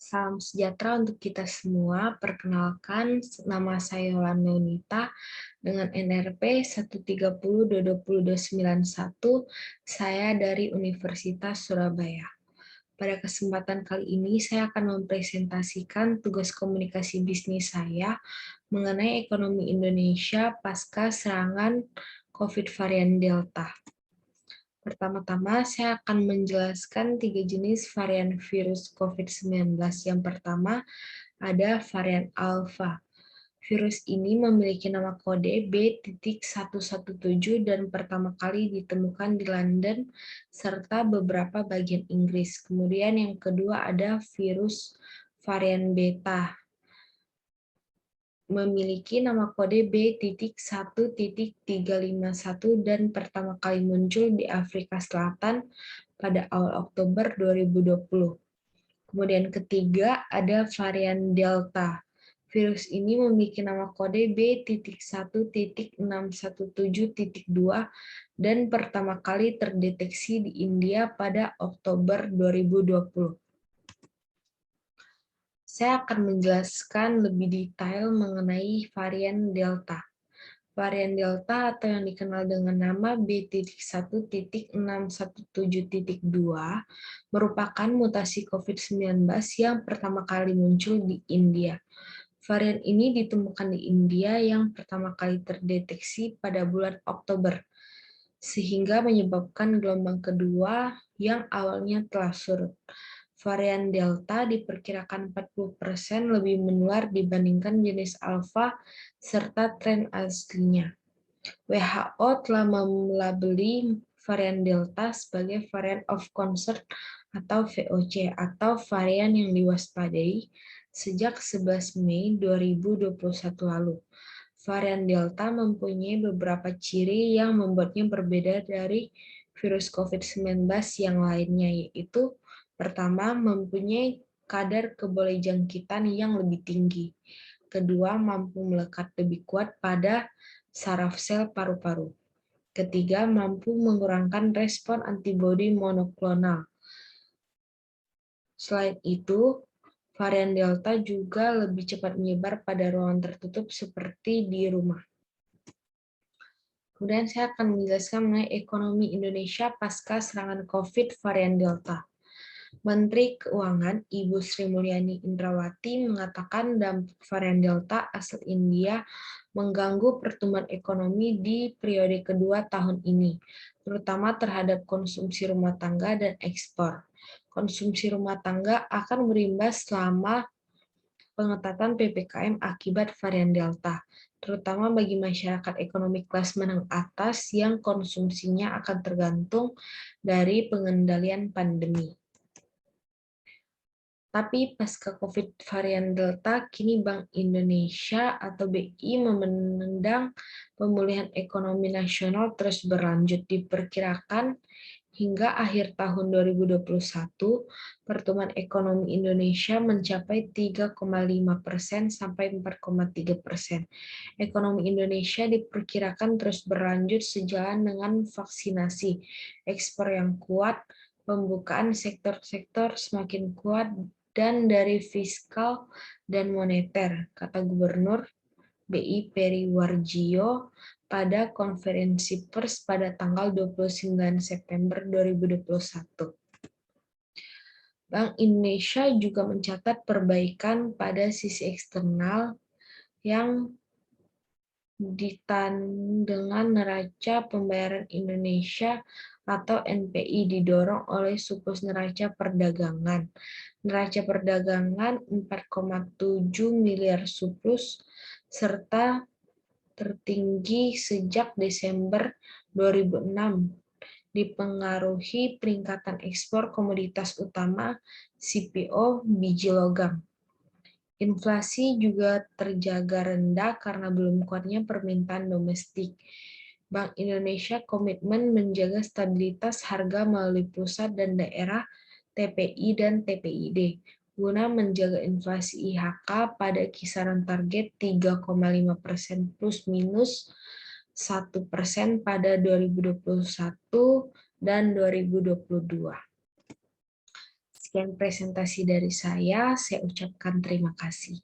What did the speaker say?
Salam sejahtera untuk kita semua. Perkenalkan, nama saya Yolanda Unita dengan NRP 1302291. Saya dari Universitas Surabaya. Pada kesempatan kali ini, saya akan mempresentasikan tugas komunikasi bisnis saya mengenai ekonomi Indonesia pasca serangan COVID varian Delta. Pertama-tama, saya akan menjelaskan 3 jenis varian virus COVID-19. Yang pertama, ada varian Alpha. Virus ini memiliki nama kode B.117 dan pertama kali ditemukan di London serta beberapa bagian Inggris. Kemudian yang kedua ada virus varian Beta, memiliki nama kode B.1.351 dan pertama kali muncul di Afrika Selatan pada awal Oktober 2020. Kemudian ketiga ada varian Delta. Virus ini memiliki nama kode B.1.617.2 dan pertama kali terdeteksi di India pada Oktober 2020. Saya akan menjelaskan lebih detail mengenai varian Delta. Varian Delta atau yang dikenal dengan nama B.1.617.2 merupakan mutasi COVID-19 yang pertama kali muncul di India. Varian ini ditemukan di India yang pertama kali terdeteksi pada bulan Oktober, sehingga menyebabkan gelombang kedua yang awalnya telah surut. Varian Delta diperkirakan 40% lebih menular dibandingkan jenis Alpha serta tren aslinya. WHO telah melabeli varian Delta sebagai varian of concern atau VOC atau varian yang diwaspadai sejak 11 Mei 2021 lalu. Varian Delta mempunyai beberapa ciri yang membuatnya berbeda dari virus COVID-19 yang lainnya, yaitu pertama, mempunyai kadar kebolehjangkitan yang lebih tinggi. Kedua, mampu melekat lebih kuat pada saraf sel paru-paru. Ketiga, mampu mengurangkan respon antibodi monoklonal. Selain itu, varian Delta juga lebih cepat menyebar pada ruangan tertutup seperti di rumah. Kemudian saya akan menjelaskan mengenai ekonomi Indonesia pasca serangan COVID varian Delta. Menteri Keuangan Ibu Sri Mulyani Indrawati mengatakan dampak varian Delta asal India mengganggu pertumbuhan ekonomi di periode kedua tahun ini, terutama terhadap konsumsi rumah tangga dan ekspor. Konsumsi rumah tangga akan berimbas selama pengetatan PPKM akibat varian Delta, terutama bagi masyarakat ekonomi kelas menengah atas yang konsumsinya akan tergantung dari pengendalian pandemi. Tapi pasca COVID varian Delta, kini Bank Indonesia atau BI memandang pemulihan ekonomi nasional terus berlanjut. Diperkirakan hingga akhir tahun 2021, pertumbuhan ekonomi Indonesia mencapai 3,5% sampai 4,3%. Ekonomi Indonesia diperkirakan terus berlanjut sejalan dengan vaksinasi, ekspor yang kuat, pembukaan sektor-sektor semakin kuat, dan dari fiskal dan moneter, kata Gubernur BI Peri Warjio pada konferensi pers pada tanggal 29 September 2021. Bank Indonesia juga mencatat perbaikan pada sisi eksternal yang dengan neraca pembayaran Indonesia atau NPI didorong oleh surplus neraca perdagangan. Neraca perdagangan 4,7 miliar surplus serta tertinggi sejak Desember 2006, dipengaruhi peningkatan ekspor komoditas utama CPO biji logam. Inflasi juga terjaga rendah karena belum kuatnya permintaan domestik. Bank Indonesia komitmen menjaga stabilitas harga melalui pusat dan daerah TPI dan TPID, guna menjaga inflasi IHK pada kisaran target 3,5% plus minus 1% pada 2021 dan 2022. Sekian presentasi dari saya ucapkan terima kasih.